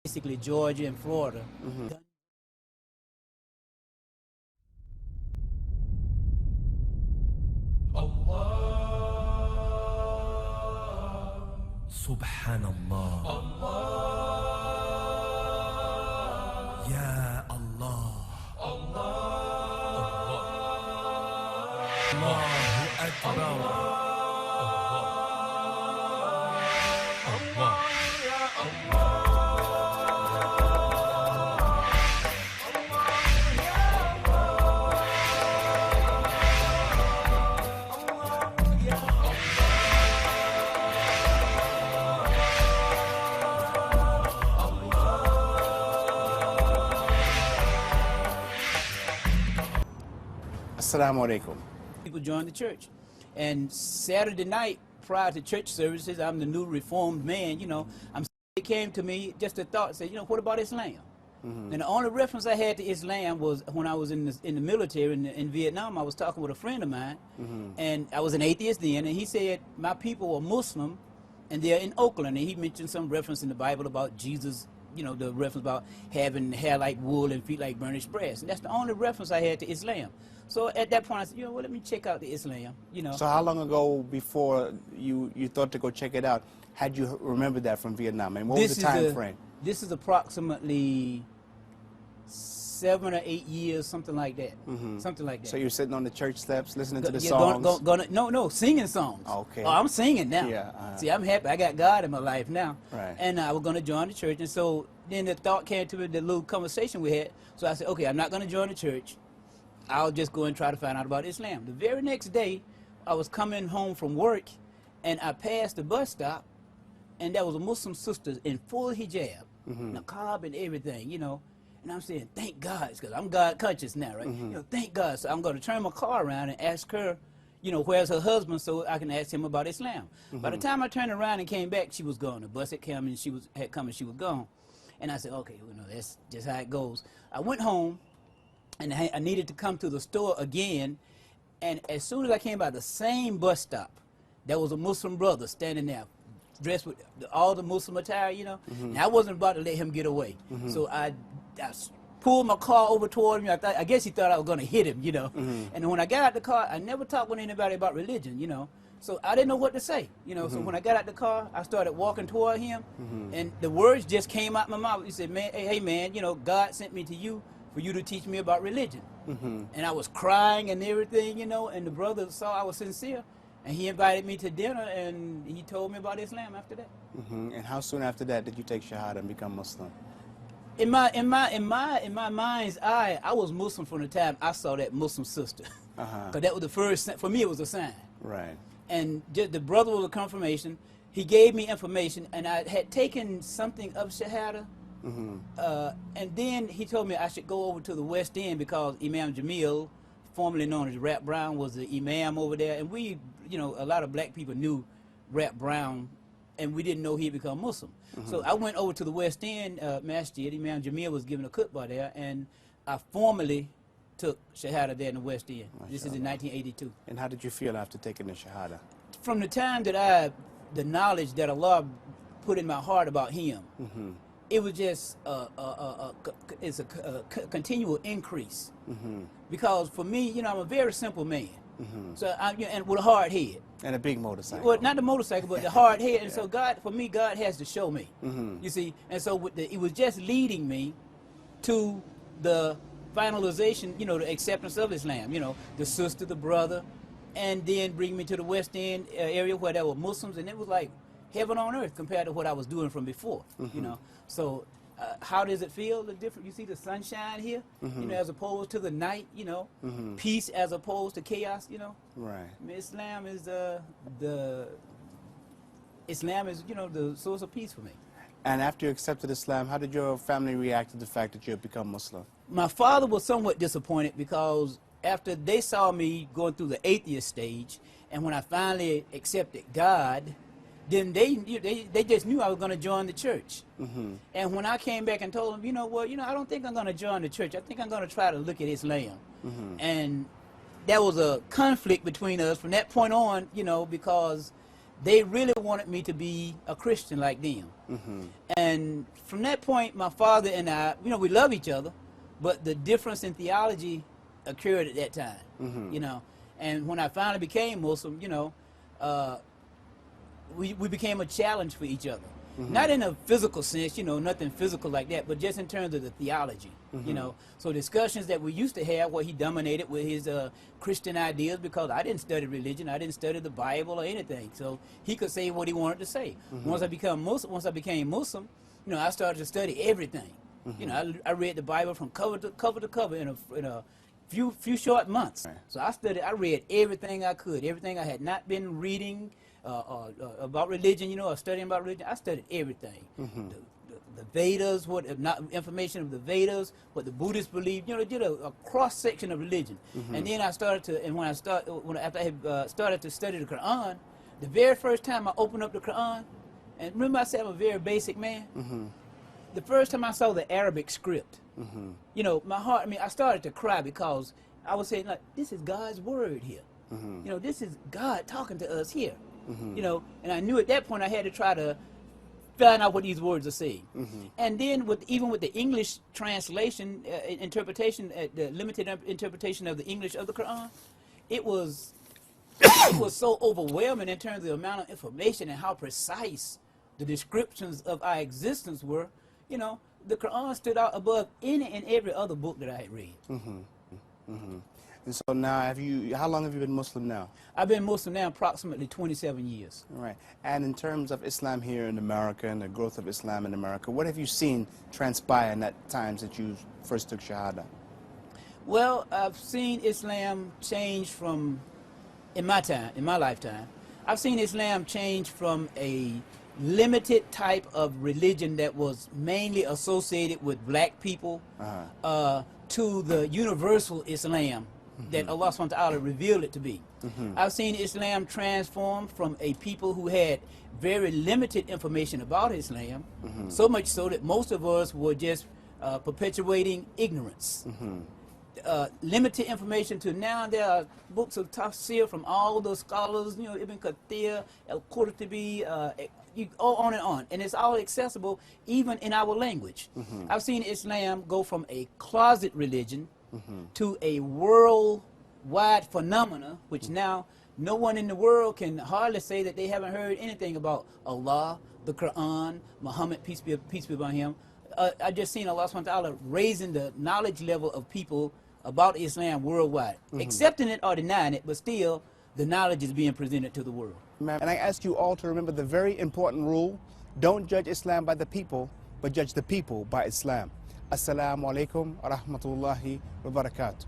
basically Georgia and Florida. سبحان الله يا الله الله أكبر Assalamu alaikum. People join the church. And Saturday night, prior to church services, I'm the new reformed man, it came to me just a thought, said, what about Islam? And the only reference I had to Islam was when I was in the military in Vietnam. I was talking with a friend of mine, and I was an atheist then, and he said, my people are Muslim, and they're in Oakland, and he mentioned some reference in the Bible about Jesus, the reference about having hair like wool and feet like burnished brass. And that's the only reference I had to Islam. So at that point, I said, let me check out the Islam, So how long ago before you thought to go check it out had you remembered that from Vietnam? And what was the time frame? This is approximately 7 or 8 years, something like that. Something like that. So you're sitting on the church steps listening to the songs? No, singing songs. Okay. Oh, I'm singing now. Yeah. See, I'm happy. I got God in my life now. Right. And I was going to join the church. And so then the thought came to me, the little conversation we had. So I said, okay, I'm not going to join the church. I'll just go and try to find out about Islam. The very next day, I was coming home from work, and I passed the bus stop, and there was a Muslim sister in full hijab, niqab and everything, And I'm saying, thank God, because I'm God conscious now, right? Thank God. So I'm going to turn my car around and ask her, where's her husband, so I can ask him about Islam. By the time I turned around and came back, she was gone. The bus had come and she was gone. And I said, okay, that's just how it goes. I went home, and I needed to come to the store again, and as soon as I came by the same bus stop, there was a Muslim brother standing there, dressed with all the Muslim attire, and I wasn't about to let him get away. So I pulled my car over toward him. I guess he thought I was going to hit him, And when I got out the car, I never talked with anybody about religion, So I didn't know what to say, So when I got out the car, I started walking toward him, and the words just came out my mouth. He said, man, hey man, God sent me to you for you to teach me about religion. And I was crying and everything, and the brother saw I was sincere, and he invited me to dinner, and he told me about Islam after that. And how soon after that did you take Shahada and become Muslim? In my mind's eye, I was Muslim from the time I saw that Muslim sister. Because that was the first, for me it was a sign. Right. And just, the brother was a confirmation. He gave me information, and I had taken something of Shahada. And then he told me I should go over to the West End because Imam Jamil, formerly known as Rap Brown, was the imam over there. And we, a lot of black people knew Rap Brown, and we didn't know he'd become Muslim. So I went over to the West End masjid. Imam Jamil was giving a khutbah there, and I formally took Shahada there in the West End. This is in 1982. And how did you feel after taking the Shahada? From the time that the knowledge that Allah put in my heart about him, it was just it's a continual increase. Because for me, I'm a very simple man. So and with a hard head. And a big motorcycle. Well, not the motorcycle, but the hard head. And so for me, God has to show me. You see, and so it was just leading me to the finalization, the acceptance of Islam. The sister, the brother, and then bring me to the West End area where there were Muslims, and it was like heaven on earth compared to what I was doing from before. So how does it feel? The different. You see the sunshine here, as opposed to the night. Peace as opposed to chaos. Right. I mean, Islam is the source of peace for me. And after you accepted Islam, how did your family react to the fact that you had become Muslim? My father was somewhat disappointed because after they saw me going through the atheist stage, and when I finally accepted God, then they just knew I was going to join the church. And when I came back and told them, I don't think I'm going to join the church. I think I'm going to try to look at Islam. And there was a conflict between us from that point on, because they really wanted me to be a Christian like them. And from that point, my father and I, you know, we love each other, but the difference in theology occurred at that time, you know. And when I finally became Muslim, you know, we became a challenge for each other. Not in a physical sense, you know, nothing physical like that, but just in terms of the theology, you know. So discussions that we used to have where he dominated with his Christian ideas, because I didn't study religion, I didn't study the Bible or anything. So he could say what he wanted to say. Once I became Muslim, you know, I started to study everything. You know, I read the Bible from cover to cover in a few short months. So I read everything I could, everything I had not been reading about religion, you know, or studying about religion. I studied everything. The Vedas, information of the Vedas, what the Buddhists believe. You know, did a cross section of religion. And then I started to, and after I had started to study the Quran, the very first time I opened up the Quran, and remember I said I'm a very basic man. The first time I saw the Arabic script, you know, my heart, I mean, I started to cry, because I was saying, like, this is God's word here. You know, this is God talking to us here. You know, and I knew at that point I had to try to find out what these words are saying. And then even with the English translation, interpretation, the limited interpretation of the English of the Quran, it was so overwhelming in terms of the amount of information and how precise the descriptions of our existence were. You know, the Quran stood out above any and every other book that I had read. And so now, how long have you been Muslim now? I've been Muslim now approximately 27 years. All right. And in terms of Islam here in America and the growth of Islam in America, what have you seen transpire in that time since you first took Shahada? Well, I've seen Islam change from, in my lifetime, I've seen Islam change from a limited type of religion that was mainly associated with black people to the universal Islam that Allah subhanahu wa ta'ala revealed it to be. I've seen Islam transform from a people who had very limited information about Islam, so much so that most of us were just perpetuating ignorance. Limited information to now there are books of tafsir from all the scholars, you know, Ibn Kathir, Al-Qurtubi, on and on. And it's all accessible even in our language. I've seen Islam go from a closet religion to a worldwide phenomena, which now no one in the world can hardly say that they haven't heard anything about Allah, the Quran, Muhammad, peace be upon him. I just seen Allah subhanahu wa ta'ala raising the knowledge level of people about Islam worldwide, accepting it or denying it, but still the knowledge is being presented to the world. And I ask you all to remember the very important rule: don't judge Islam by the people, but judge the people by Islam. Assalamu alaikum wa rahmatullahi wa barakatuh.